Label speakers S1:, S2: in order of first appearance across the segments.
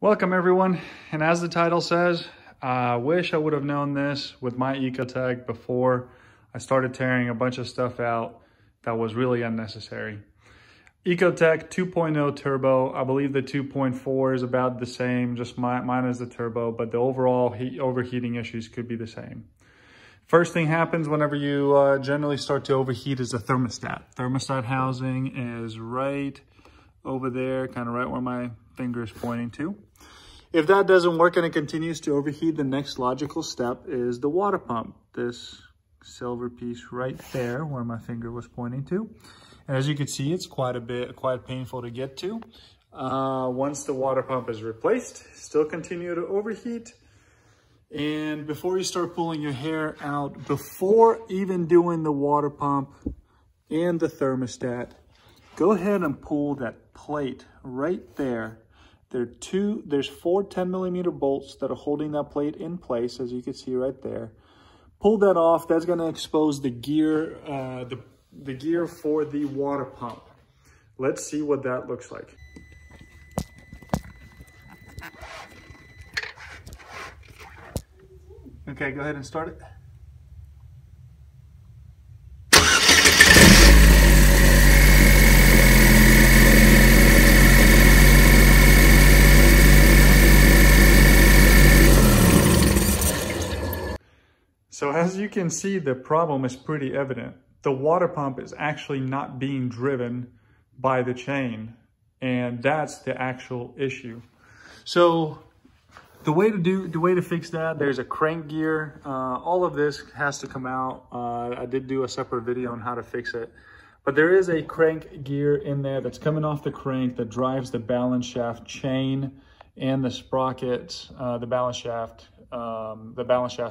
S1: Welcome everyone, and as the title says, I wish I would have known this with my Ecotec before I started tearing a bunch of stuff out that was really unnecessary. Ecotec 2.0 turbo, I believe the 2.4 is about the same, just mine is the turbo, but the overall overheating issues could be the same. First thing happens whenever you generally start to overheat is the thermostat. Thermostat housing is right over there, kind of right where my finger is pointing to. If that doesn't work and it continues to overheat, the next logical step is the water pump. This silver piece right there where my finger was pointing to. And as you can see, it's quite painful to get to. Once the water pump is replaced, still continue to overheat. And before you start pulling your hair out, before even doing the water pump and the thermostat, go ahead and pull that plate right there. There's four 10mm bolts that are holding that plate in place, as you can see right there. Pull that off. That's going to expose the gear, the gear for the water pump. Let's see what that looks like. Okay, go ahead and start it. So as you can see, the problem is pretty evident. The water pump is actually not being driven by the chain, and that's the actual issue. So the way to fix that, there's a crank gear. All of this has to come out. I did do a separate video on how to fix it, but there is a crank gear in there that's coming off the crank that drives the balance shaft chain and the sprockets, the balance shafts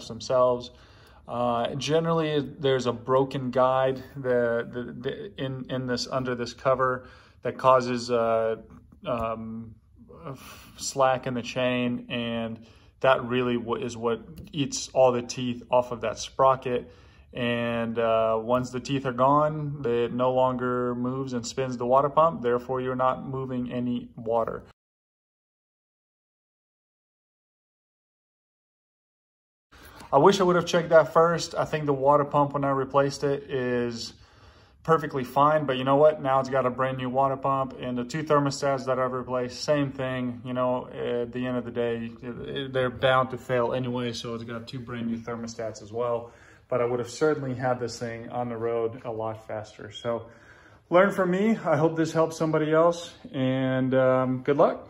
S1: themselves. Generally, there's a broken guide under this cover that causes slack in the chain, and that really is what eats all the teeth off of that sprocket. And once the teeth are gone, it no longer moves and spins the water pump. Therefore, you're not moving any water. I wish I would have checked that first. I think the water pump, when I replaced it, is perfectly fine. But you know what? Now it's got a brand new water pump, and the two thermostats that I've replaced, same thing. You know, at the end of the day, they're bound to fail anyway. So it's got two brand new thermostats as well. But I would have certainly had this thing on the road a lot faster. So learn from me. I hope this helps somebody else, and good luck.